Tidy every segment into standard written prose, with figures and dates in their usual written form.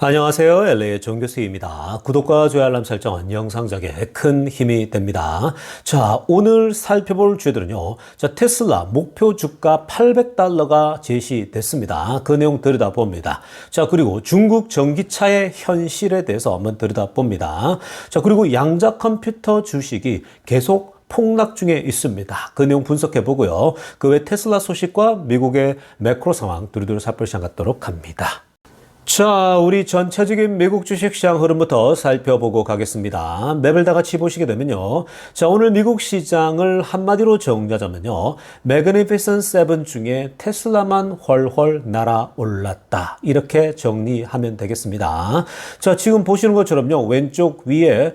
안녕하세요. LA의 정 교수입니다. 구독과 좋아요 알람 설정은 영상작에 큰 힘이 됩니다. 자, 오늘 살펴볼 주제들은요. 자, 테슬라 목표 주가 $800가 제시됐습니다. 그 내용 들여다봅니다. 자, 그리고 중국 전기차의 현실에 대해서 한번 들여다봅니다. 자, 그리고 양자 컴퓨터 주식이 계속 폭락 중에 있습니다. 그 내용 분석해 보고요. 그 외 테슬라 소식과 미국의 매크로 상황 두루두루 살펴보시면 갖도록 합니다. 자, 우리 전체적인 미국 주식시장 흐름부터 살펴보고 가겠습니다. 맵을 다 같이 보시게 되면요. 자, 오늘 미국 시장을 한마디로 정리하자면요. 매그니피센트 세븐 중에 테슬라만 훨훨 날아올랐다. 이렇게 정리하면 되겠습니다. 자, 지금 보시는 것처럼요. 왼쪽 위에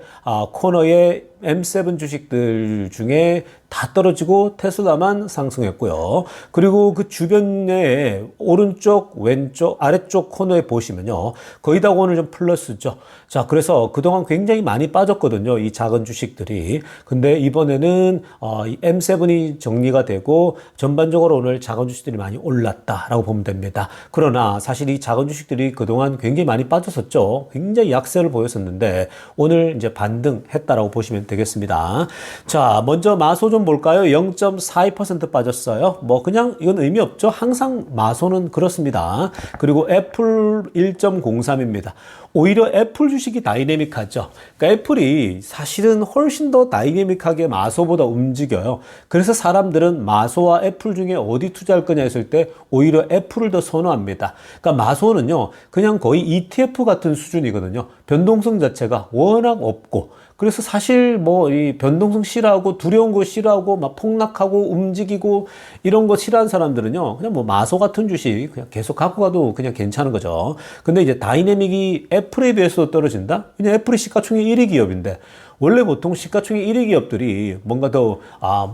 코너에 M7 주식들 중에 다 떨어지고 테슬라만 상승했고요. 그리고 그 주변에 오른쪽, 왼쪽, 아래쪽 코너에 보시면요. 거의 다 오늘 좀 플러스죠. 자, 그래서 그동안 굉장히 많이 빠졌거든요. 이 작은 주식들이. 근데 이번에는 이 M7이 정리가 되고 전반적으로 오늘 작은 주식들이 많이 올랐다라고 보면 됩니다. 그러나 사실 이 작은 주식들이 그동안 굉장히 많이 빠졌었죠. 굉장히 약세를 보였었는데 오늘 이제 반등했다라고 보시면 되겠습니다. 자, 먼저 마소 좀 볼까요? 0.42% 빠졌어요. 뭐 그냥 이건 의미 없죠. 항상 마소는 그렇습니다. 그리고 애플 1.03입니다. 오히려 애플 주식이 다이내믹하죠. 그러니까 애플이 사실은 훨씬 더 다이내믹하게 마소보다 움직여요. 그래서 사람들은 마소와 애플 중에 어디 투자할 거냐 했을 때 오히려 애플을 더 선호합니다. 그러니까 마소는요, 그냥 거의 ETF 같은 수준이거든요. 변동성 자체가 워낙 없고, 그래서 사실 뭐 이 변동성 싫어하고 두려운 거 싫어하고 막 폭락하고 움직이고 이런 거 싫어하는 사람들은요, 그냥 뭐 마소 같은 주식 그냥 계속 갖고 가도 그냥 괜찮은 거죠. 근데 이제 다이내믹이 애플에 비해서 떨어진다? 그냥 애플이 시가총액 1위 기업인데 원래 보통 시가총액 1위 기업들이 뭔가 더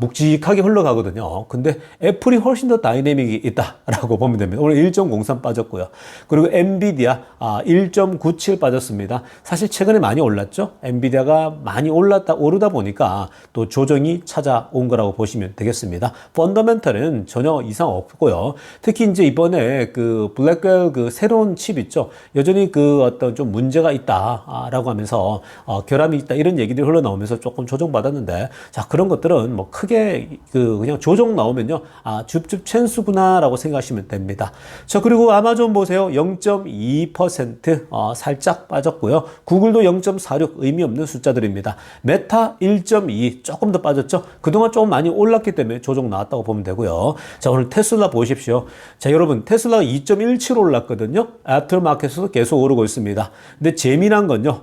묵직하게 흘러가거든요. 근데 애플이 훨씬 더 다이내믹이 있다라고 보면 됩니다. 오늘 1.03 빠졌고요. 그리고 엔비디아 1.97 빠졌습니다. 사실 최근에 많이 올랐죠. 엔비디아가 많이 오르다 보니까 또 조정이 찾아온 거라고 보시면 되겠습니다. 펀더멘털은 전혀 이상 없고요. 특히 이제 이번에 그 블랙웰 그 새로운 칩 있죠. 여전히 그 어떤 좀 문제가 있다라고 하면서 결함이 있다 이런 얘기들이 흘러나오면서 조금 조정받았는데, 자, 그런 것들은 뭐 크게 그냥 조정 나오면요, 줍줍 찬스구나라고 생각하시면 됩니다. 자, 그리고 아마존 보세요. 0.2% 살짝 빠졌고요. 구글도 0.46 의미 없는 숫자들입니다. 메타 1.2 조금 더 빠졌죠. 그동안 조금 많이 올랐기 때문에 조정 나왔다고 보면 되고요. 자, 오늘 테슬라 보십시오. 자, 여러분, 테슬라가 2.17 올랐거든요. 애프터마켓에서도 계속 오르고 있습니다. 근데 재미난 건요,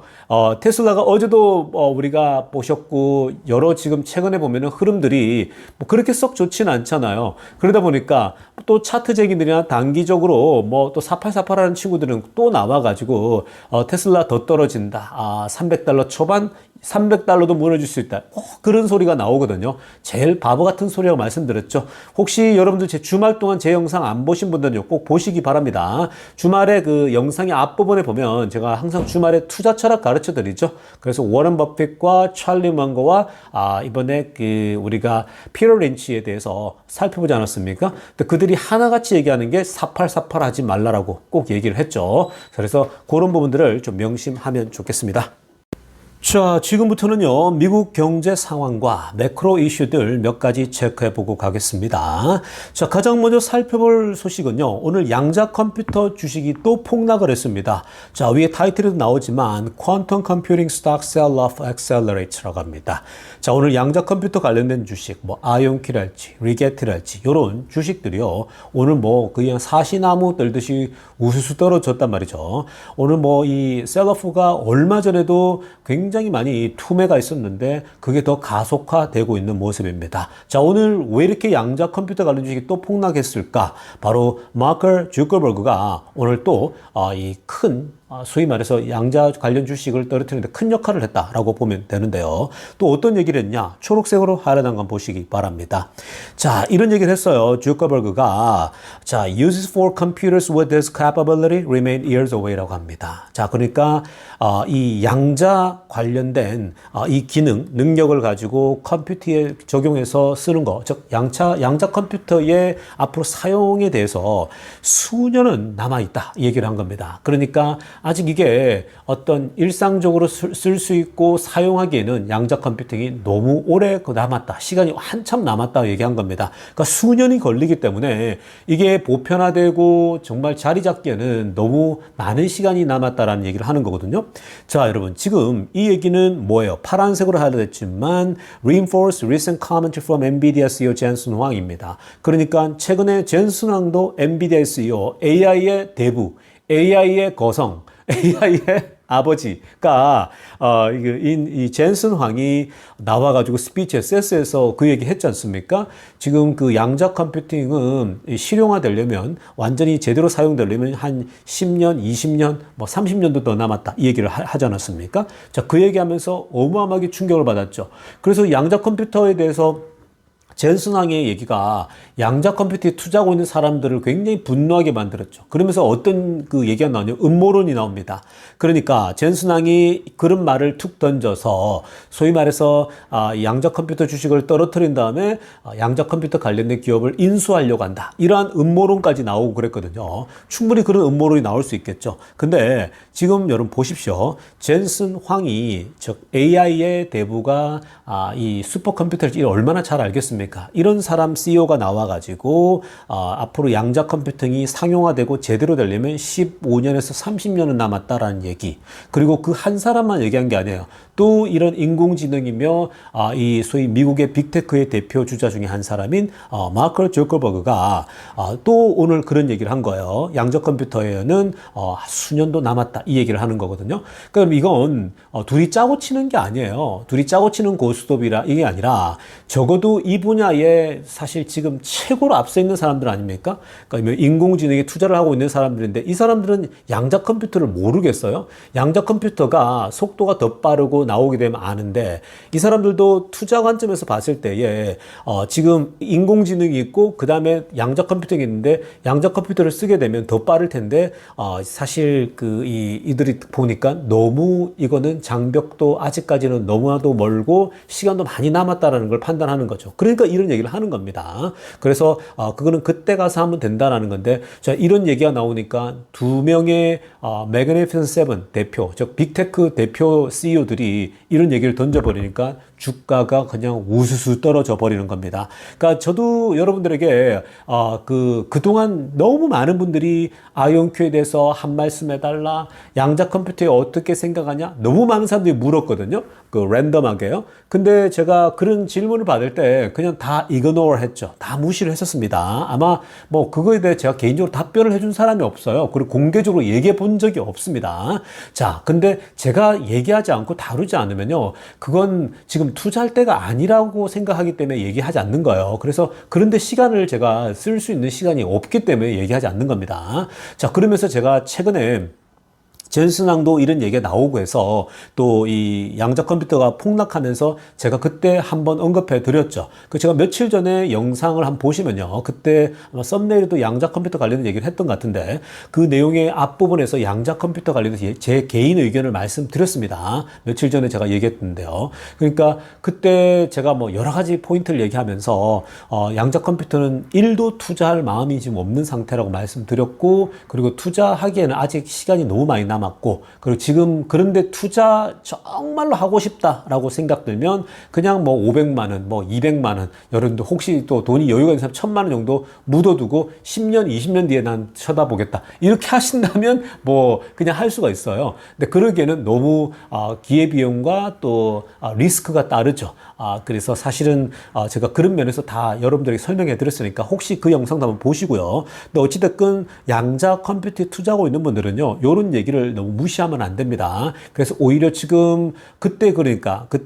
테슬라가 어제도 우리가 보셨고 여러 지금 최근에 보면은 흐름들이 뭐 그렇게 썩 좋지는 않잖아요. 그러다 보니까 또 차트쟁이들이나 단기적으로 뭐 또 4848하는 친구들은 또 나와가지고 테슬라 더 떨어진다. $300 초반 300달러도 무너질 수 있다. 꼭 그런 소리가 나오거든요. 제일 바보 같은 소리라고 말씀드렸죠. 혹시 여러분들 제 주말 동안 제 영상 안 보신 분들은요, 꼭 보시기 바랍니다. 주말에 그 영상의 앞부분에 보면 제가 항상 주말에 투자 철학 가르쳐 드리죠. 그래서 워런 버핏과 찰리 망거와 이번에 그 우리가 피터 린치에 대해서 살펴보지 않았습니까? 근데 그들이 하나같이 얘기하는 게 4848 하지 말라라고 꼭 얘기를 했죠. 그래서 그런 부분들을 좀 명심하면 좋겠습니다. 자, 지금부터는요, 미국 경제 상황과 매크로 이슈들 몇 가지 체크해 보고 가겠습니다. 자, 가장 먼저 살펴볼 소식은요, 오늘 양자 컴퓨터 주식이 또 폭락을 했습니다. 자, 위에 타이틀에도 나오지만 Quantum Computing Stock Sell-Off Accelerate라고 합니다. 자, 오늘 양자 컴퓨터 관련된 주식, 뭐 아이온키랄지, 리게트랄지 이런 주식들이요, 오늘 뭐 그냥 사시나무 떨듯이 우수수 떨어졌단 말이죠. 오늘 뭐 이 셀러프가 얼마 전에도 굉장히 많이 투매가 있었는데 그게 더 가속화되고 있는 모습입니다. 자, 오늘 왜 이렇게 양자 컴퓨터 관련 주식이 또 폭락했을까? 바로 마크 주커버그가 오늘 또 이 큰 소위 말해서 양자 관련 주식을 떨어뜨리는데 큰 역할을 했다라고 보면 되는데요. 또 어떤 얘기를 했냐? 초록색으로 하려는 건 보시기 바랍니다. 자, 이런 얘기를 했어요. 주커버그가 자, uses for computers with this capability remain years away라고 합니다. 자, 그러니까 이 양자 관련된 이 기능, 능력을 가지고 컴퓨터에 적용해서 쓰는 거, 즉 양자 컴퓨터의 앞으로 사용에 대해서 수년은 남아있다 이 얘기를 한 겁니다. 그러니까 아직 이게 어떤 일상적으로 쓸 수 있고 사용하기에는 양자 컴퓨팅이 너무 오래 남았다, 시간이 한참 남았다 얘기한 겁니다. 그러니까 수년이 걸리기 때문에 이게 보편화되고 정말 자리 잡기에는 너무 많은 시간이 남았다라는 얘기를 하는 거거든요. 자, 여러분, 지금 이 얘기는 뭐예요? 파란색으로 하려 했지만 Reinforced Recent Commentary from NVIDIA CEO 젠슨 황입니다. 그러니까 최근에 젠슨 황도 NVIDIA CEO, AI의 대부, AI의 거성, AI의 아버지가 이 젠슨 황이 나와가지고 스피치에 세스에서 그 얘기 했지 않습니까? 지금 그 양자 컴퓨팅은 실용화되려면, 완전히 제대로 사용되려면 한 10년, 20년, 뭐 30년도 더 남았다 이 얘기를 하지 않았습니까? 자, 그 얘기하면서 어마어마하게 충격을 받았죠. 그래서 양자 컴퓨터에 대해서 젠슨 황의 얘기가 양자 컴퓨터에 투자하고 있는 사람들을 굉장히 분노하게 만들었죠. 그러면서 어떤 그 얘기가 나오냐면 음모론이 나옵니다. 그러니까 젠슨 황이 그런 말을 툭 던져서 소위 말해서 양자 컴퓨터 주식을 떨어뜨린 다음에 양자 컴퓨터 관련된 기업을 인수하려고 한다, 이러한 음모론까지 나오고 그랬거든요. 충분히 그런 음모론이 나올 수 있겠죠. 근데 지금 여러분 보십시오. 젠슨 황이, 즉 AI의 대부가 이 슈퍼컴퓨터를 얼마나 잘 알겠습니까? 이런 사람 CEO가 나와가지고 앞으로 양자 컴퓨팅이 상용화되고 제대로 되려면 15년에서 30년은 남았다라는 얘기, 그리고 그 한 사람만 얘기한 게 아니에요. 또 이런 인공지능이며 이 소위 미국의 빅테크의 대표 주자 중에 한 사람인 마크 zuckerberg가 또 오늘 그런 얘기를 한 거예요. 양자 컴퓨터에는 수년도 남았다 이 얘기를 하는 거거든요. 그럼 이건 둘이 짜고 치는 게 아니에요. 둘이 짜고 치는 고스톱이라 이게 아니라 적어도 이 분야에 사실 지금 최고로 앞서 있는 사람들 아닙니까? 그러니까 인공지능에 투자를 하고 있는 사람들인데 이 사람들은 양자 컴퓨터를 모르겠어요? 양자 컴퓨터가 속도가 더 빠르고 나오게 되면 아는데, 이 사람들도 투자 관점에서 봤을 때에 지금 인공지능이 있고 그 다음에 양자 컴퓨터가 있는데 양자 컴퓨터를 쓰게 되면 더 빠를 텐데 사실 이들이 보니까 너무 이거는 장벽도 아직까지는 너무나도 멀고 시간도 많이 남았다라는 걸 판단하는 거죠. 그러니까 이런 얘기를 하는 겁니다. 그래서 그거는 그때 가서 하면 된다라는 건데, 자, 이런 얘기가 나오니까 두 명의 Magnificent Seven 대표, 즉 빅테크 대표 CEO들이 이런 얘기를 던져버리니까 주가가 그냥 우수수 떨어져 버리는 겁니다. 그러니까 저도 여러분들에게 그동안 너무 많은 분들이 아이온큐에 대해서 한 말씀 해달라, 양자 컴퓨터에 어떻게 생각하냐, 너무 많은 사람들이 물었거든요. 랜덤하게요. 근데 제가 그런 질문을 받을 때 그냥 다 ignore 했죠. 다 무시를 했었습니다. 아마 뭐 그거에 대해 제가 개인적으로 답변을 해준 사람이 없어요. 그리고 공개적으로 얘기해 본 적이 없습니다. 자, 근데 제가 얘기하지 않고 다루지 않으면요, 그건 지금 투자할 때가 아니라고 생각하기 때문에 얘기하지 않는 거예요. 그래서 그런데 시간을 제가 쓸 수 있는 시간이 없기 때문에 얘기하지 않는 겁니다. 자, 그러면서 제가 최근에 젠슨 황도 이런 얘기가 나오고 해서 또 이 양자 컴퓨터가 폭락하면서 제가 그때 한번 언급해 드렸죠. 제가 며칠 전에 영상을 한번 보시면요, 그때 아마 썸네일에도 양자 컴퓨터 관련된 얘기를 했던 것 같은데 그 내용의 앞부분에서 양자 컴퓨터 관련해서 제 개인 의견을 말씀드렸습니다. 며칠 전에 제가 얘기했는데요. 그러니까 그때 제가 뭐 여러 가지 포인트를 얘기하면서 양자 컴퓨터는 1도 투자할 마음이 지금 없는 상태라고 말씀드렸고, 그리고 투자하기에는 아직 시간이 너무 많이 남았고, 그리고 지금 그런데 투자 정말로 하고 싶다라고 생각들면 그냥 뭐 500만 원, 뭐 200만 원, 여러분들 혹시 또 돈이 여유가 있는 사람 1000만 원 정도 묻어두고 10년, 20년 뒤에 난 쳐다보겠다, 이렇게 하신다면 뭐 그냥 할 수가 있어요. 근데 그러기에는 너무 기회비용과 또 리스크가 따르죠. 그래서 사실은 제가 그런 면에서 다 여러분들에게 설명해 드렸으니까 혹시 그 영상도 한번 보시고요. 근데 어찌됐건 양자 컴퓨터에 투자하고 있는 분들은요, 요런 얘기를 너무 무시하면 안 됩니다. 그래서 오히려 지금 그때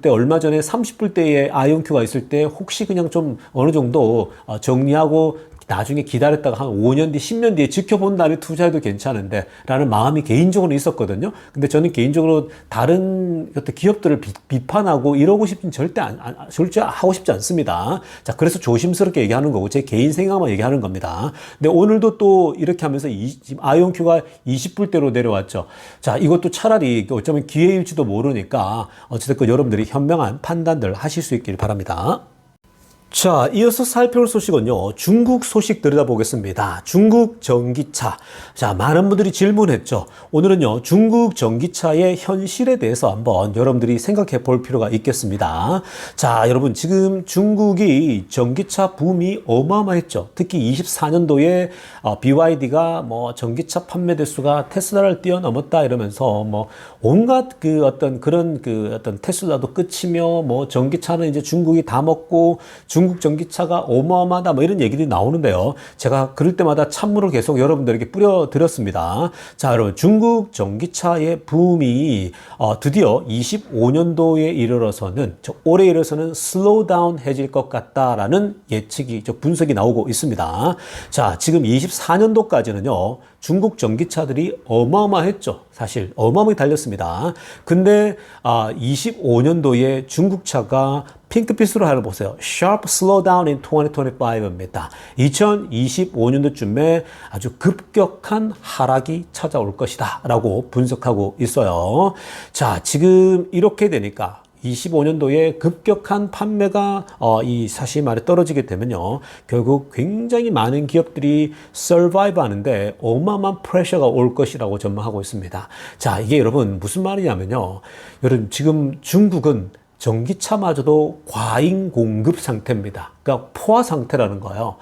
얼마 전에 30불대의 아이온큐가 있을 때 혹시 그냥 좀 어느 정도 정리하고 나중에 기다렸다가 한 5년 뒤, 10년 뒤에 지켜본 다음에 투자해도 괜찮은데 라는 마음이 개인적으로 있었거든요. 근데 저는 개인적으로 다른 어떤 기업들을 비판하고 이러고 싶진 절대 하고 싶지 않습니다. 자, 그래서 조심스럽게 얘기하는 거고 제 개인 생각만 얘기하는 겁니다. 근데 오늘도 또 이렇게 하면서 지금 아이온큐가 20불대로 내려왔죠. 자, 이것도 차라리 어쩌면 기회일지도 모르니까 어쨌든 여러분들이 현명한 판단들 하실 수 있길 바랍니다. 자, 이어서 살펴볼 소식은요, 중국 소식 들여다보겠습니다. 중국 전기차. 자, 많은 분들이 질문했죠. 오늘은요, 중국 전기차의 현실에 대해서 한번 여러분들이 생각해 볼 필요가 있겠습니다. 자, 여러분, 지금 중국이 전기차 붐이 어마어마했죠. 특히 24년도에 BYD가 뭐 전기차 판매 대수가 테슬라를 뛰어넘었다 이러면서 뭐 온갖 그 어떤 그런 그 어떤 테슬라도 끝이며 뭐 전기차는 이제 중국이 다 먹고 중국 전기차가 어마어마하다 뭐 이런 얘기들이 나오는데요. 제가 그럴 때마다 찬물을 계속 여러분들에게 뿌려드렸습니다. 자, 여러분, 중국 전기차의 붐이 드디어 25년도에 이르러서는 올해 이르러서는 슬로우 다운 해질 것 같다라는 예측이 분석이 나오고 있습니다. 자, 지금 24년도까지는요. 중국 전기차들이 어마어마했죠. 사실 어마어마하게 달렸습니다. 근데 25년도에 중국차가 핑크빛으로 하나 보세요. Sharp slowdown in 2025입니다. 2025년도쯤에 아주 급격한 하락이 찾아올 것이다 라고 분석하고 있어요. 자, 지금 이렇게 되니까 25년도에 급격한 판매가 사실 말에 떨어지게 되면요, 결국 굉장히 많은 기업들이 서바이브 하는데 어마어마한 프레셔가 올 것이라고 전망하고 있습니다. 자, 이게 여러분 무슨 말이냐면요, 여러분 지금 중국은 전기차마저도 과잉 공급 상태입니다. 그러니까 포화 상태라는 거예요.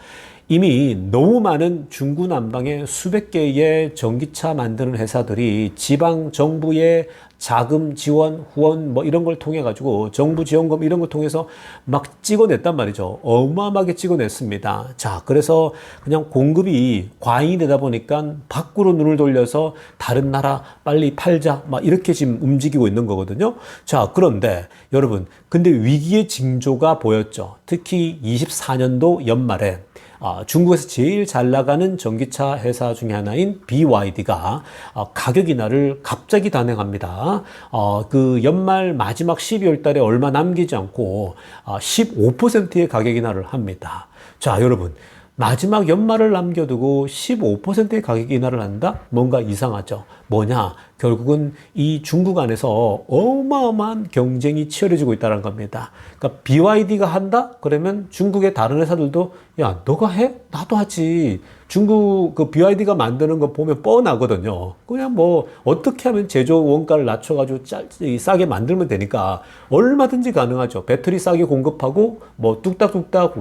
이미 너무 많은 중구난방의 수백 개의 전기차 만드는 회사들이 지방 정부의 자금 지원, 후원 뭐 이런 걸 통해 가지고 정부 지원금 이런 걸 통해서 막 찍어냈단 말이죠. 어마어마하게 찍어냈습니다. 자, 그래서 그냥 공급이 과잉이 되다 보니까 밖으로 눈을 돌려서 다른 나라 빨리 팔자 막 이렇게 지금 움직이고 있는 거거든요. 자, 그런데 여러분, 근데 위기의 징조가 보였죠. 특히 24년도 연말에 중국에서 제일 잘 나가는 전기차 회사 중에 하나인 BYD가 가격 인하를 갑자기 단행합니다. 그 연말 마지막 12월 달에 얼마 남기지 않고 15%의 가격 인하를 합니다. 자, 여러분, 마지막 연말을 남겨두고 15%의 가격 인하를 한다? 뭔가 이상하죠. 뭐냐? 결국은 이 중국 안에서 어마어마한 경쟁이 치열해지고 있다는 겁니다. 그러니까 BYD가 한다? 그러면 중국의 다른 회사들도 야, 너가 해? 나도 하지. 중국 그 BYD가 만드는 거 보면 뻔하거든요. 그냥 뭐 어떻게 하면 제조 원가를 낮춰가지고 싸게 만들면 되니까 얼마든지 가능하죠. 배터리 싸게 공급하고 뭐 뚝딱뚝딱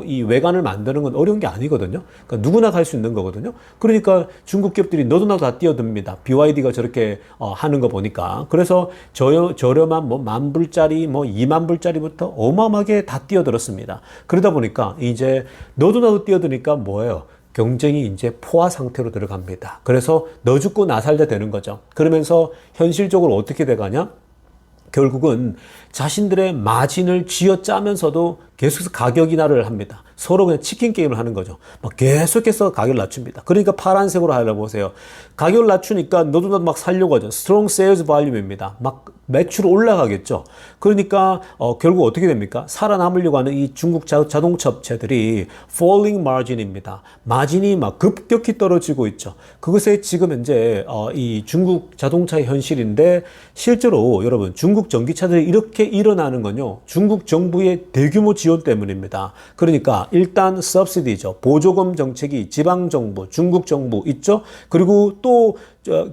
이 외관을 만드는 건 어려운 게 아니거든요. 그러니까 누구나 갈 수 있는 거거든요. 그러니까 중국 기업들이 너도 나도 다 뛰어듭니다. BYD가 저렇게 하는 거 보니까. 그래서 저렴한 뭐 10,000불짜리 뭐 20,000불짜리부터 어마어마하게 다 뛰어들었습니다. 그러다 보니까 이제 너도 나도 뛰어드니까 뭐예요? 경쟁이 이제 포화 상태로 들어갑니다. 그래서 너 죽고 나 살자 되는 거죠. 그러면서 현실적으로 어떻게 돼가냐? 결국은 자신들의 마진을 쥐어짜면서도 계속해서 가격 인하를 합니다. 서로 그냥 치킨 게임을 하는 거죠. 막 계속해서 가격을 낮춥니다. 그러니까 파란색으로 하려 보세요. 가격을 낮추니까 너도 나도 막 살려고 하죠. Strong sales volume입니다. 막 매출 올라가겠죠. 그러니까 결국 어떻게 됩니까? 살아남으려고 하는 이 중국 자동차 업체들이 falling margin입니다. 마진이 막 급격히 떨어지고 있죠. 그것에 지금 현재 이 중국 자동차의 현실인데, 실제로 여러분 중국 전기차들이 이렇게 일어나는 건요, 중국 정부의 대규모 지원 때문입니다. 그러니까 일단 subsidy죠. 보조금 정책이 지방 정부, 중국 정부 있죠. 그리고 또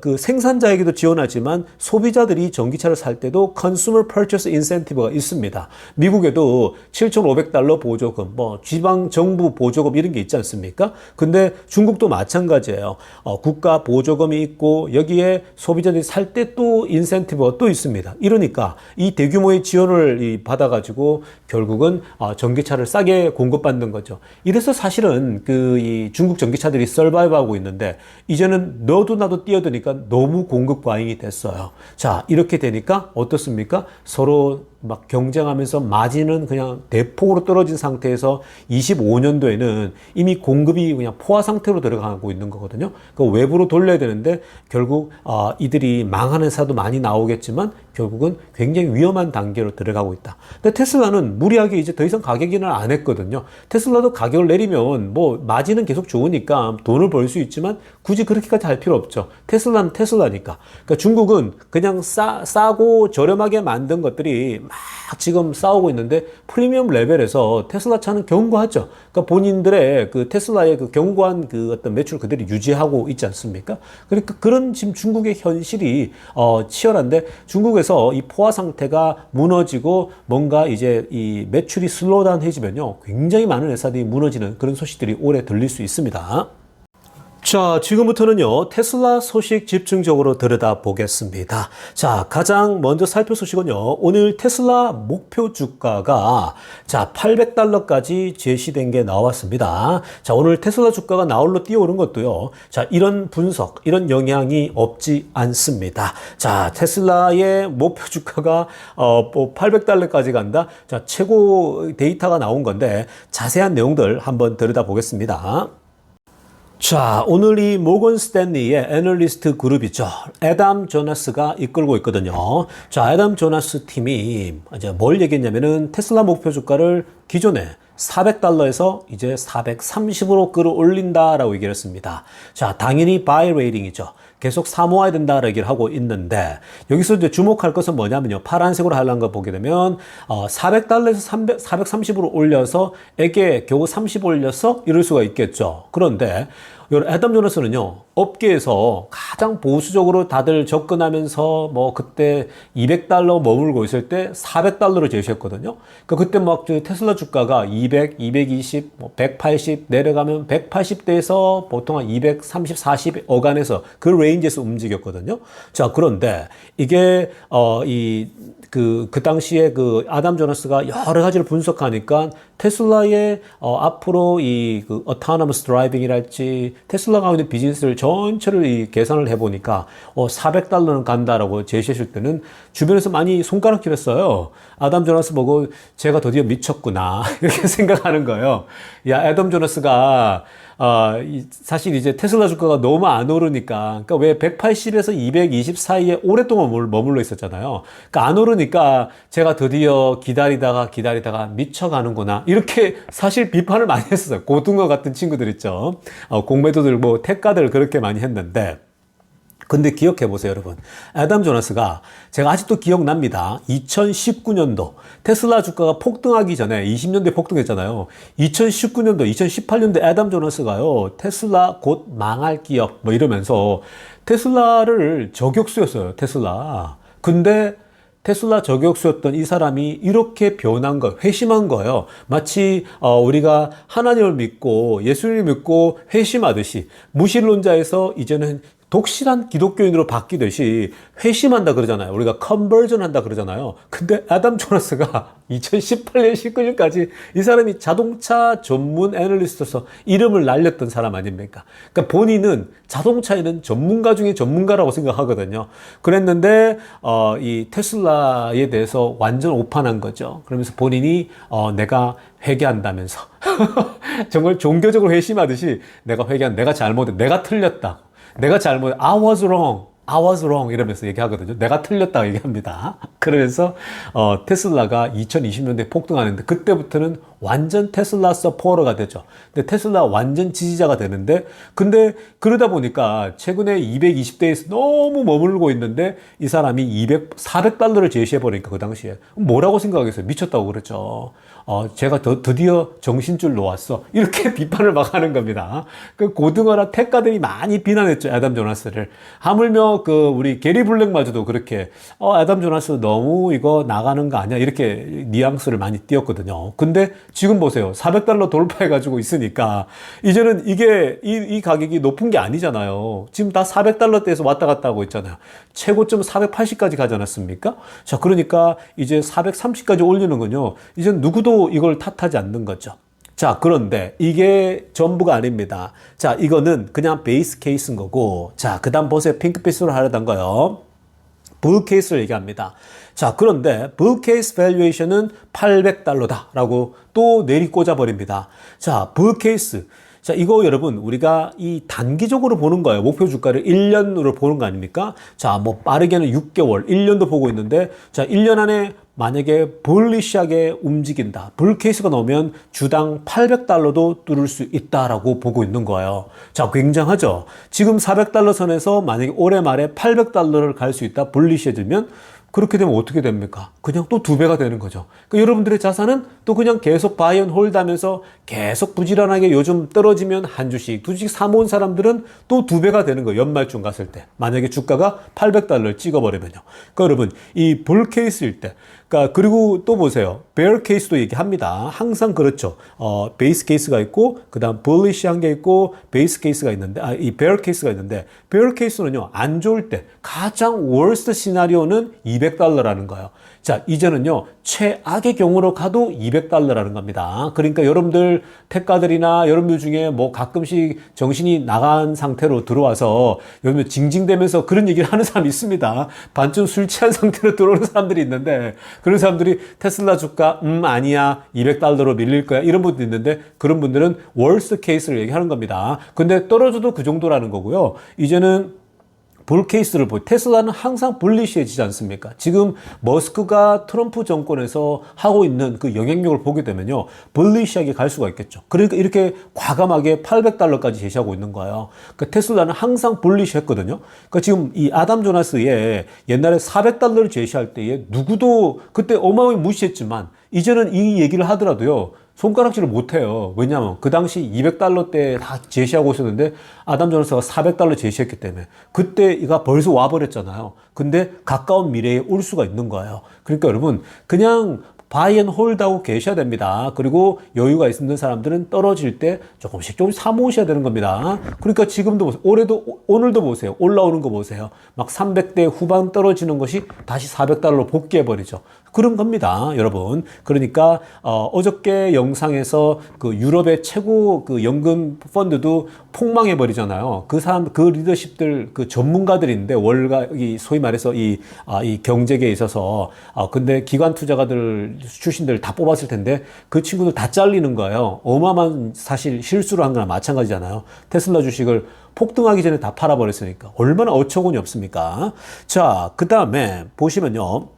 그 생산자에게도 지원하지만 소비자들이 전기차를 살 때도 Consumer Purchase Incentive가 있습니다. 미국에도 $7,500 보조금, 뭐 지방 정부 보조금 이런 게 있지 않습니까? 근데 중국도 마찬가지예요. 국가 보조금이 있고 여기에 소비자들이 살 때 또 인센티브가 또 있습니다. 이러니까 이 대규모의 지원을 받아가지고 결국은 전기차를 싸게 공급받는 거죠. 이래서 사실은 이 중국 전기차들이 서바이브하고 있는데, 이제는 너도 나도 뛰어드니까 너무 공급 과잉이 됐어요. 자, 이렇게 되니까 어떻습니까? 서로 막 경쟁하면서 마진은 그냥 대폭으로 떨어진 상태에서 25년도에는 이미 공급이 그냥 포화 상태로 들어가고 있는 거거든요. 그 외부로 돌려야 되는데 결국 이들이 망하는 회사도 많이 나오겠지만 결국은 굉장히 위험한 단계로 들어가고 있다. 근데 테슬라는 무리하게 이제 더 이상 가격 인하를 안 했거든요. 테슬라도 가격을 내리면 뭐 마진은 계속 좋으니까 돈을 벌 수 있지만 굳이 그렇게까지 할 필요 없죠. 테슬라는 테슬라니까. 그러니까 중국은 그냥 싸고 저렴하게 만든 것들이 막 지금 싸우고 있는데 프리미엄 레벨에서 테슬라 차는 견고하죠. 그러니까 본인들의 그 테슬라의 그 견고한 그 어떤 매출 그대로 유지하고 있지 않습니까? 그러니까 그런 지금 중국의 현실이 치열한데 중국에서 이 포화 상태가 무너지고 뭔가 이제 이 매출이 슬로우다운해지면요 굉장히 많은 회사들이 무너지는 그런 소식들이 올해 들릴 수 있습니다. 자, 지금부터는요, 테슬라 소식 집중적으로 들여다보겠습니다. 자, 가장 먼저 살펴볼 소식은요, 오늘 테슬라 목표 주가가, 자, $800까지 제시된 게 나왔습니다. 자, 오늘 테슬라 주가가 나홀로 뛰어오른 것도요, 자, 이런 분석, 이런 영향이 없지 않습니다. 자, 테슬라의 목표 주가가, 뭐, $800까지 간다? 자, 최고 데이터가 나온 건데, 자세한 내용들 한번 들여다보겠습니다. 자, 오늘 이 모건 스탠리의 애널리스트 그룹이죠. 애담 조나스가 이끌고 있거든요. 자, 애담 조나스 팀이 이제 뭘 얘기했냐면은 테슬라 목표 주가를 기존에 $400에서 이제 430으로 끌어올린다라고 얘기를 했습니다. 자, 당연히 buy rating이죠. 계속 사모아야 된다라고 얘기를 하고 있는데 여기서 이제 주목할 것은 뭐냐면요. 파란색으로 하려는 거 보게 되면 $400에서 430으로 올려서 에게 겨우 30 올려서 이럴 수가 있겠죠. 그런데 애담 조나스는요, 업계에서 가장 보수적으로 다들 접근하면서 뭐 그때 $200 머물고 있을 때 $400로 제시했거든요. 그러니까 그때 막 테슬라 주가가 200, 220, 뭐 180 내려가면 180대에서 보통 한 230, 40 어간에서 그 레인지에서 움직였거든요. 자, 그런데 이게 그 당시에 그 아담 조나스가 여러 가지를 분석하니까 테슬라의 앞으로 그 autonomous driving이랄지 테슬라가 하고 있는 비즈니스를 전체를 계산을 해보니까 $400는 간다라고 제시했을 때는 주변에서 많이 손가락질했어요. 아담 조나스 보고 제가 드디어 미쳤구나 이렇게 생각하는 거예요. 야, 아담 조나스가 사실 이제 테슬라 주가가 너무 안 오르니까, 그러니까 왜 180에서 220 사이에 오랫동안 머물러 있었잖아요. 그러니까 안 오르니까 제가 드디어 기다리다가 미쳐가는구나. 이렇게 사실 비판을 많이 했었어요. 고등어 같은 친구들 있죠. 공매도들, 뭐, 택가들 그렇게 많이 했는데, 근데 기억해 보세요, 여러분. 애담 조나스가 제가 아직도 기억납니다. 2019년도 테슬라 주가가 폭등하기 전에 20년도에 폭등했잖아요. 2019년도, 2018년도 애담 조나스가요. 테슬라 곧 망할 기업 뭐 이러면서 테슬라를 저격수였어요. 테슬라. 근데 테슬라 저격수였던 이 사람이 이렇게 변한 거, 회심한 거예요. 마치 우리가 하나님을 믿고 예수님을 믿고 회심하듯이 무신론자에서 이제는 독실한 기독교인으로 바뀌듯이 회심한다 그러잖아요. 우리가 컨버전 한다 그러잖아요. 근데 아담 조나스가 2018년, 19년까지 이 사람이 자동차 전문 애널리스트로서 이름을 날렸던 사람 아닙니까? 그러니까 본인은 자동차에는 전문가 중에 전문가라고 생각하거든요. 그랬는데 이 테슬라에 대해서 완전 오판한 거죠. 그러면서 본인이 내가 회개한다면서 정말 종교적으로 회심하듯이 내가 잘못했다. 내가 틀렸다. I was wrong 이러면서 얘기하거든요. 내가 틀렸다고 얘기합니다. 그러면서 테슬라가 2020년대에 폭등하는데 그때부터는 완전 테슬라 서포터가 되죠. 근데 테슬라 완전 지지자가 되는데 근데 그러다 보니까 최근에 220대에서 너무 머물고 있는데 이 사람이 $400를 제시해버리니까 그 당시에 뭐라고 생각하겠어요? 미쳤다고 그랬죠. 제가 드디어 정신줄 놓았어. 이렇게 비판을 막 하는 겁니다. 그 고등어나 택가들이 많이 비난했죠. 애담 조나스를. 하물며 우리 게리 블랙마저도 그렇게, 애담 조나스 너무 이거 나가는 거 아니야? 이렇게 뉘앙스를 많이 띄었거든요. 근데 지금 보세요. $400 돌파해가지고 있으니까, 이제는 이 가격이 높은 게 아니잖아요. 지금 다 $400대에서 왔다 갔다 하고 있잖아요. 최고점 480까지 가지 않았습니까? 자, 그러니까 이제 430까지 올리는군요. 이제 누구도 이걸 탓하지 않는 거죠. 자, 그런데 이게 전부가 아닙니다. 자, 이거는 그냥 베이스 케이스인 거고, 자, 그 다음 보세요. 핑크빛으로 하려던 거요. 불 케이스를 얘기합니다. 자, 그런데 불 케이스 밸류에이션은 $800다라고 또 내리꽂아 버립니다. 자, 불 케이스. 자, 이거 여러분, 우리가 이 단기적으로 보는 거예요. 목표 주가를 1년으로 보는 거 아닙니까? 자, 뭐 빠르게는 6개월, 1년도 보고 있는데, 자, 1년 안에 만약에 bulish하게 움직인다. 불 케이스가 나오면 주당 $800도 뚫을 수 있다라고 보고 있는 거예요. 자, 굉장하죠? 지금 $400 선에서 만약에 올해 말에 $800를 갈 수 있다. bulish해지면 그렇게 되면 어떻게 됩니까? 그냥 또 2배가 되는 거죠. 그러니까 여러분들의 자산은 또 그냥 계속 바이 앤 홀드 하면서 계속 부지런하게 요즘 떨어지면 한 주씩, 두 주씩 사모은 사람들은 또 2배가 되는 거예요. 연말쯤 갔을 때. 만약에 주가가 $800를 찍어버리면요. 그러니까 여러분, 이 불 케이스일 때, 그러니까 그리고 또 보세요. bear 케이스도 얘기합니다. 항상 그렇죠. 베이스 케이스가 있고, 그 다음 bullish한 게 있고, 베이스 케이스가 있는데, 이 bear 케이스가 있는데, bear 케이스는요, 안 좋을 때, 가장 worst 시나리오는 $200라는 거예요. 자, 이제는요, 최악의 경우로 가도 $200라는 겁니다. 그러니까 여러분들, 택가들이나 여러분들 중에 뭐 가끔씩 정신이 나간 상태로 들어와서 여러분들 징징대면서 그런 얘기를 하는 사람이 있습니다. 반쯤 술 취한 상태로 들어오는 사람들이 있는데, 그런 사람들이 테슬라 주가, 아니야, $200로 밀릴 거야. 이런 분도 있는데, 그런 분들은 월스트 케이스를 얘기하는 겁니다. 근데 떨어져도 그 정도라는 거고요. 이제는 불 케이스를 테슬라는 항상 불리시해지지 않습니까? 지금 머스크가 트럼프 정권에서 하고 있는 그 영향력을 보게 되면요, 불리시하게 갈 수가 있겠죠. 그러니까 이렇게 과감하게 $800까지 제시하고 있는 거예요. 그러니까 테슬라는 항상 불리시했거든요. 그러니까 지금 이 아담 조나스의 옛날에 $400를 제시할 때에 누구도 그때 어마어마하게 무시했지만 이제는 이 얘기를 하더라도요, 손가락질을 못해요. 왜냐하면 그 당시 $200대 다 제시하고 있었는데 아담 조나스가 $400 제시했기 때문에 그때 이가 벌써 와버렸잖아요. 근데 가까운 미래에 올 수가 있는 거예요. 그러니까 여러분 그냥 바이 앤 홀드하고 계셔야 됩니다. 그리고 여유가 있는 사람들은 떨어질 때 조금씩 사모으셔야 되는 겁니다. 그러니까 지금도 보세요. 오늘도 보세요. 올라오는 거 보세요. 막 300대 후반 떨어지는 것이 다시 $400로 복귀해버리죠. 그런 겁니다, 여러분. 그러니까 어저께 영상에서 그 유럽의 최고 그 연금 펀드도 폭망해 버리잖아요. 그 사람, 그 리더십들, 그 전문가들이 있는데 이 소위 말해서 이 경제계에 있어서 근데 기관 투자가들 출신들 다 뽑았을 텐데 그 친구들 다 잘리는 거예요. 어마어마한 사실 실수를 한 거나 마찬가지잖아요. 테슬라 주식을 폭등하기 전에 다 팔아버렸으니까 얼마나 어처구니 없습니까? 자, 그 다음에 보시면요.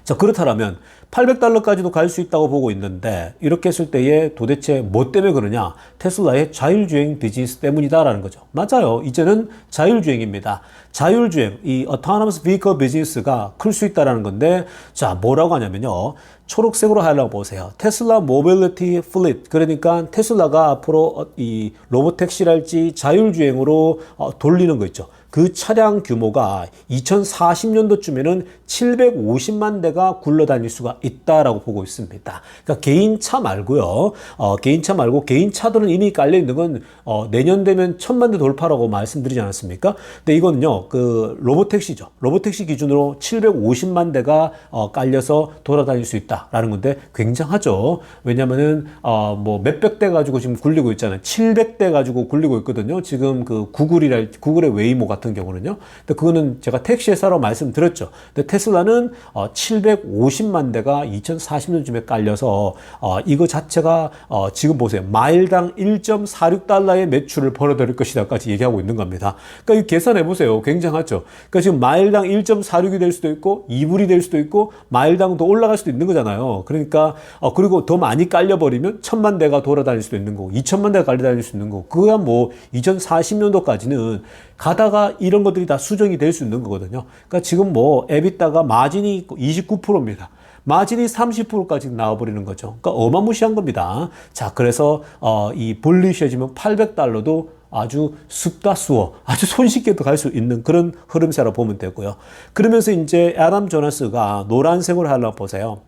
자, 그렇다면 $800까지도 갈 수 있다고 보고 있는데 이렇게 했을 때에 도대체 뭐 때문에 그러냐? 테슬라의 자율주행 비즈니스 때문이다라는 거죠. 맞아요. 이제는 자율주행입니다. 자율주행, 이 autonomous vehicle 비즈니스가 클 수 있다라는 건데, 자, 뭐라고 하냐면요. 초록색으로 하려고 보세요. 테슬라 모빌리티 플릿. 그러니까 테슬라가 앞으로 이 로보택시랄지 자율주행으로 돌리는 거 있죠. 그 차량 규모가 2040년도쯤에는 750만 대가 굴러다닐 수가 있다라고 보고 있습니다. 그러니까 개인차 말고요. 개인차 말고 개인차들은 이미 깔려 있는 건 내년 되면 1000만 대 돌파라고 말씀드리지 않았습니까? 근데 이거는요. 그 로보택시죠. 로보택시 기준으로 750만 대가 깔려서 돌아다닐 수 있다라는 건데 굉장하죠. 왜냐면은 뭐 몇백 대 가지고 지금 굴리고 있잖아요. 700대 가지고 굴리고 있거든요. 지금 그 구글의 웨이모 같은 경우는요. 근데 그거는 제가 택시 회사로 말씀드렸죠. 근데 테슬라는 750만 대가 2040년쯤에 깔려서 이거 자체가 지금 보세요. 마일당 $1.46의 매출을 벌어들일 것이다까지 얘기하고 있는 겁니다. 그러니까 이 계산해 보세요. 굉장하죠. 그러니까 지금 마일당 1.46이 될 수도 있고 2불이 될 수도 있고 마일당 더 올라갈 수도 있는 거잖아요. 그러니까 그리고 더 많이 깔려버리면 1000만 대가 돌아다닐 수도 있는 거고 2000만 대가 깔려다닐 수 있는 거고 그거야 뭐 2040년도까지는 가다가 이런 것들이 다 수정이 될 수 있는 거거든요. 그러니까 지금 뭐 에비타가 마진이 29%입니다. 마진이 30%까지 나와버리는 거죠. 그러니까 어마무시한 겁니다. 자, 그래서 이 볼리셔지면 $800도 아주 습다수어, 아주 손쉽게도 갈 수 있는 그런 흐름세라고 보면 되고요. 그러면서 이제 아담 조나스가 노란색으로 하려고 보세요.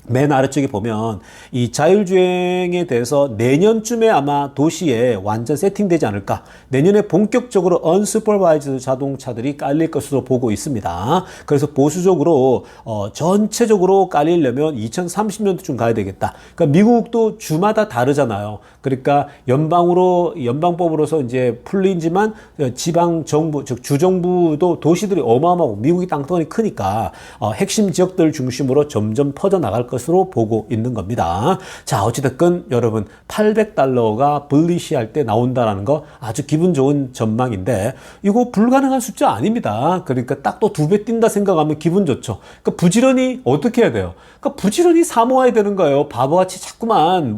맨 아래쪽에 보면 이 자율주행에 대해서 내년쯤에 아마 도시에 완전 세팅되지 않을까. 내년에 본격적으로 unsupervised 자동차들이 깔릴 것으로 보고 있습니다. 그래서 보수적으로 전체적으로 깔리려면 2030년도쯤 가야 되겠다. 그러니까 미국도 주마다 다르잖아요. 그러니까 연방법으로서 이제 풀린지만 지방 정부, 즉 주정부도 도시들이 어마어마하고 미국이 땅덩어리 크니까 핵심 지역들 중심으로 점점 퍼져 나갈 것으로 보고 있는 겁니다. 자, 어찌됐건 여러분 800달러가 블리시할 때 나온다라는 거 아주 기분 좋은 전망인데 이거 불가능한 숫자 아닙니다. 그러니까 딱 또 2배 뛴다 생각하면 기분 좋죠. 그러니까 부지런히 어떻게 해야 돼요? 그러니까 부지런히 사모아야 되는 거예요. 바보같이 자꾸만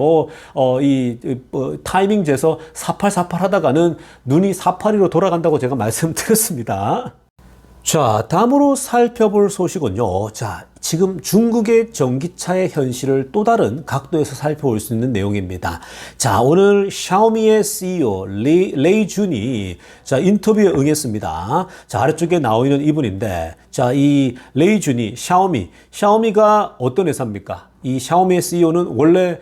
타이밍 재서 4848 하다가는 눈이 482로 돌아간다고 제가 말씀드렸습니다. 자, 다음으로 살펴볼 소식은요. 자, 지금 중국의 전기차의 현실을 또 다른 각도에서 살펴볼 수 있는 내용입니다. 자, 오늘 샤오미의 CEO 레이 준이 자, 인터뷰에 응했습니다. 자, 아래쪽에 나와 있는 이분인데, 자, 이 레이 준이 샤오미가 어떤 회사입니까? 이 샤오미의 CEO는 원래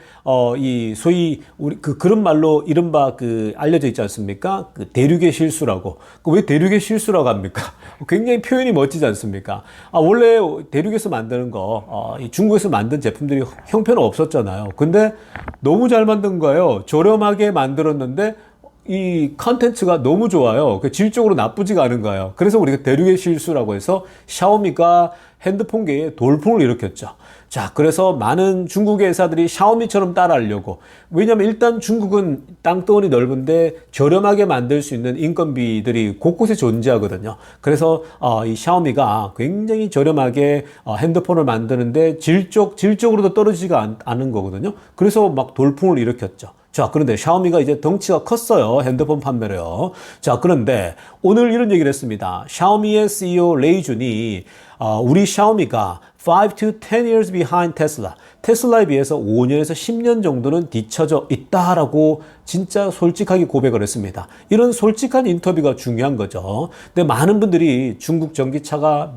이 소위 우리 그런 말로 이른바 알려져 있지 않습니까? 대륙의 실수라고. 왜 대륙의 실수라고 합니까? 굉장히 표현이 멋지지 않습니까? 원래 대륙에서 만드는 거, 이 중국에서 만든 제품들이 형편은 없었잖아요. 근데 너무 잘 만든 거예요. 저렴하게 만들었는데 이 컨텐츠가 너무 좋아요. 질적으로 나쁘지가 않은 거예요. 그래서 우리가 대륙의 실수라고 해서 샤오미가 핸드폰계에 돌풍을 일으켰죠. 자, 그래서 많은 중국의 회사들이 샤오미처럼 따라하려고. 왜냐면 일단 중국은 땅덩어리 넓은데 저렴하게 만들 수 있는 인건비들이 곳곳에 존재하거든요. 그래서 이 샤오미가 굉장히 저렴하게 핸드폰을 만드는데 질적으로도 떨어지지가 않은 거거든요. 그래서 막 돌풍을 일으켰죠. 자, 그런데 샤오미가 이제 덩치가 컸어요. 핸드폰 판매로요. 자, 그런데 오늘 이런 얘기를 했습니다. 샤오미의 CEO 레이준이 우리 샤오미가 5 to 10 years behind Tesla. 테슬라에 비해서 5년에서 10년 정도는 뒤처져 있다라고 진짜 솔직하게 고백을 했습니다. 이런 솔직한 인터뷰가 중요한 거죠. 근데 많은 분들이 중국 전기차가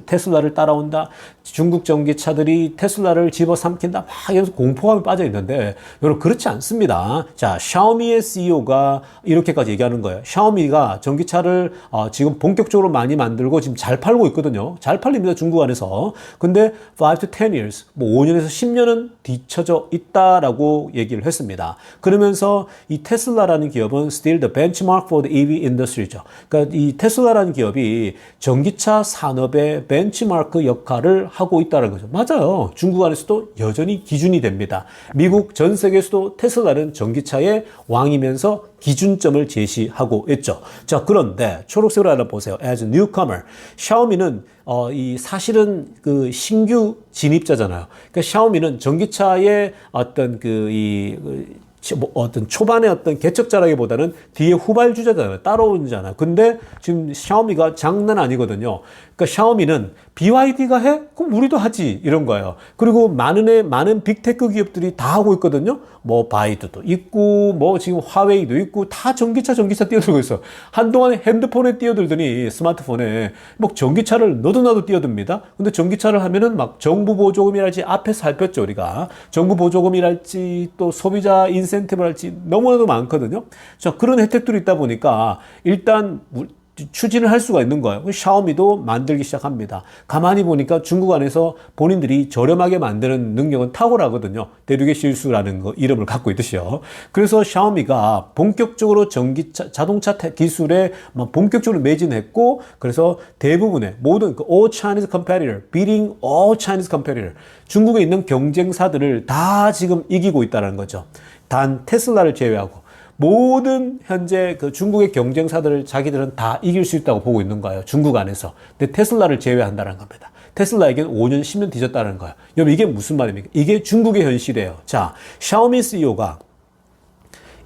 테슬라를 따라온다. 중국 전기차들이 테슬라를 집어삼킨다. 막 이러면서 공포감에 빠져 있는데 여러분 그렇지 않습니다. 자, 샤오미의 CEO가 이렇게까지 얘기하는 거예요. 샤오미가 전기차를 지금 본격적으로 많이 만들고 지금 잘 팔고 있거든요. 잘 팔립니다. 중국 안에서. 근데 5 to 10 years, 5년에서 10년은 뒤처져 있다라고 얘기를 했습니다. 그러면서 이 테슬라라는 기업은 still the benchmark for the EV industry죠. 그러니까 이 테슬라라는 기업이 전기차 산업의 벤치마크 역할을 하고 있다는 거죠. 맞아요. 중국 안에서도 여전히 기준이 됩니다. 미국 전 세계에서도 테슬라는 전기차의 왕이면서 기준점을 제시하고 있죠. 자, 그런데 초록색으로 하나 보세요. As a newcomer, 샤오미는 사실은 신규 진입자잖아요. 그러니까 샤오미는 전기차의 어떤 어떤 초반의 어떤 개척자라기보다는 뒤에 후발주자잖아요. 따라오잖아요. 근데 지금 샤오미가 장난 아니거든요. 그러니까 샤오미는 BYD가 해? 그럼 우리도 하지. 이런 거예요. 그리고 많은 빅테크 기업들이 다 하고 있거든요. 바이두도 있고, 지금 화웨이도 있고, 다 전기차 뛰어들고 있어. 한동안 핸드폰에 뛰어들더니 스마트폰에 전기차를 너도 나도 뛰어듭니다. 근데 전기차를 하면은 정부 보조금이랄지 앞에 살폈죠, 우리가. 정부 보조금이랄지 또 소비자 인센티브랄지 너무나도 많거든요. 자, 그런 혜택들이 있다 보니까 일단 추진을 할 수가 있는 거예요. 샤오미도 만들기 시작합니다. 가만히 보니까 중국 안에서 본인들이 저렴하게 만드는 능력은 탁월하거든요. 대륙의 실수라는 이름을 갖고 있듯이요. 그래서 샤오미가 본격적으로 자동차 기술에 본격적으로 매진했고, 그래서 대부분의 모든 all Chinese competitor, beating all Chinese competitor, 중국에 있는 경쟁사들을 다 지금 이기고 있다는 거죠. 단 테슬라를 제외하고. 모든 현재 중국의 경쟁사들을 자기들은 다 이길 수 있다고 보고 있는 거예요. 중국 안에서. 근데 테슬라를 제외한다는 겁니다. 테슬라에겐 5년, 10년 뒤졌다는 거예요. 여러분 이게 무슨 말입니까? 이게 중국의 현실이에요. 자, 샤오미 CEO가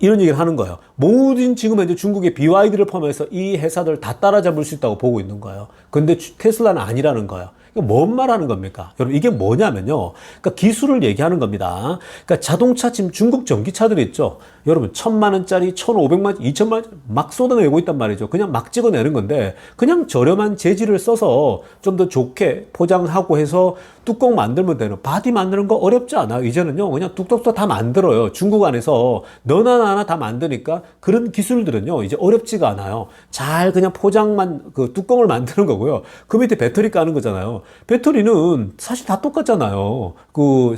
이런 얘기를 하는 거예요. 모든 지금 현재 중국의 BYD를 포함해서 이 회사들 다 따라잡을 수 있다고 보고 있는 거예요. 근데 테슬라는 아니라는 거예요. 뭔 말하는 겁니까? 여러분, 이게 뭐냐면요. 그러니까 기술을 얘기하는 겁니다. 그러니까 자동차 지금 중국 전기차들이 있죠. 여러분, 1,000만 원짜리, 1,500만 원, 2,000만 원 막 쏟아내고 있단 말이죠. 그냥 막 찍어내는 건데, 그냥 저렴한 재질을 써서 좀 더 좋게 포장하고 해서 뚜껑 만들면 되는, 바디 만드는 거 어렵지 않아요. 이제는요, 그냥 뚝뚝뚝 다 만들어요. 중국 안에서 너나 나나 다 만드니까 그런 기술들은요, 이제 어렵지가 않아요. 잘 그냥 포장만, 그 뚜껑을 만드는 거고요. 그 밑에 배터리 까는 거잖아요. 배터리는 사실 다 똑같잖아요. 그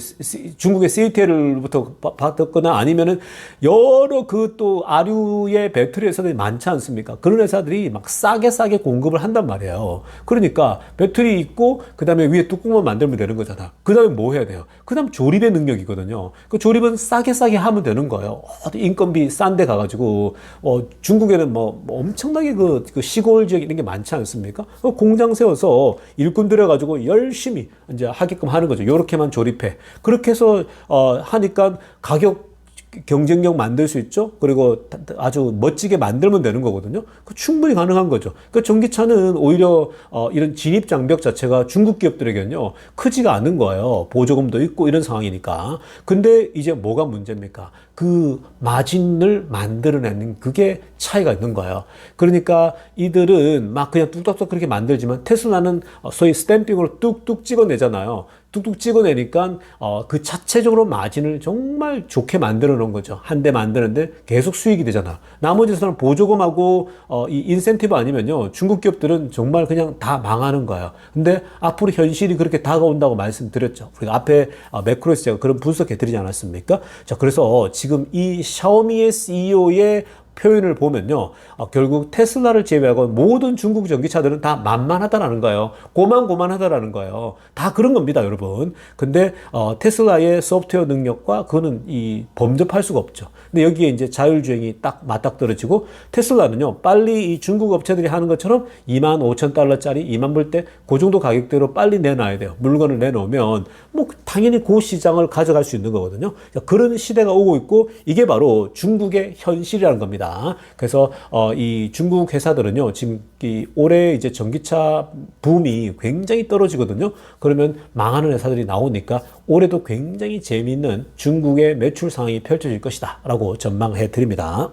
중국의 CATL부터 받았거나 아니면은 여러 그 또 아류의 배터리 회사들이 많지 않습니까? 그런 회사들이 막 싸게 공급을 한단 말이에요. 그러니까 배터리 있고 그 다음에 위에 뚜껑만 만들면 되는 거잖아. 그 다음에 뭐 해야 돼요? 그 다음 조립의 능력이거든요. 그 조립은 싸게 하면 되는 거예요. 인건비 싼 데 가가지고 중국에는 뭐 엄청나게 그 시골 지역 이런 게 많지 않습니까? 공장 세워서 일꾼 들여가지고 열심히 이제 하게끔 하는 거죠. 요렇게만 조립해. 그렇게 해서 하니까 가격 경쟁력 만들 수 있죠. 그리고 아주 멋지게 만들면 되는 거거든요. 충분히 가능한 거죠. 그 전기차는 오히려 이런 진입 장벽 자체가 중국 기업들에게는요 크지가 않은 거예요. 보조금도 있고 이런 상황이니까. 근데 이제 뭐가 문제입니까? 그 마진을 만들어내는 그게 차이가 있는 거예요. 그러니까 이들은 막 그냥 뚝뚝뚝 그렇게 만들지만 테슬라는 소위 스탬핑으로 뚝뚝 찍어내잖아요. 뚝뚝 찍어내니까 그 자체적으로 마진을 정말 좋게 만들어 놓은 거죠. 한 대 만드는데 계속 수익이 되잖아. 나머지서는 보조금하고 이 인센티브 아니면요 중국 기업들은 정말 그냥 다 망하는 거예요. 근데 앞으로 현실이 그렇게 다가온다고 말씀드렸죠. 우리가 앞에 매크로에서 제가 그런 분석해 드리지 않았습니까? 자, 그래서 지금 이 샤오미의 CEO의 표현을 보면요. 결국 테슬라를 제외하고 모든 중국 전기차들은 다 만만하다라는 거예요. 고만고만하다라는 거예요. 다 그런 겁니다, 여러분. 근데 테슬라의 소프트웨어 능력과 그거는 범접할 수가 없죠. 근데 여기에 이제 자율주행이 딱 맞닥뜨려지고 테슬라는요. 빨리 이 중국 업체들이 하는 것처럼 25,000달러짜리 2만 불대 그 정도 가격대로 빨리 내놔야 돼요. 물건을 내놓으면 뭐 당연히 그 시장을 가져갈 수 있는 거거든요. 그런 시대가 오고 있고 이게 바로 중국의 현실이라는 겁니다. 그래서 이 중국 회사들은요 지금 올해 이제 전기차 붐이 굉장히 떨어지거든요. 그러면 망하는 회사들이 나오니까 올해도 굉장히 재미있는 중국의 매출 상황이 펼쳐질 것이다 라고 전망해 드립니다.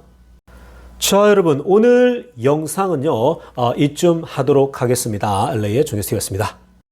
자, 여러분, 오늘 영상은요 이쯤 하도록 하겠습니다. LA의 존에스티였습니다.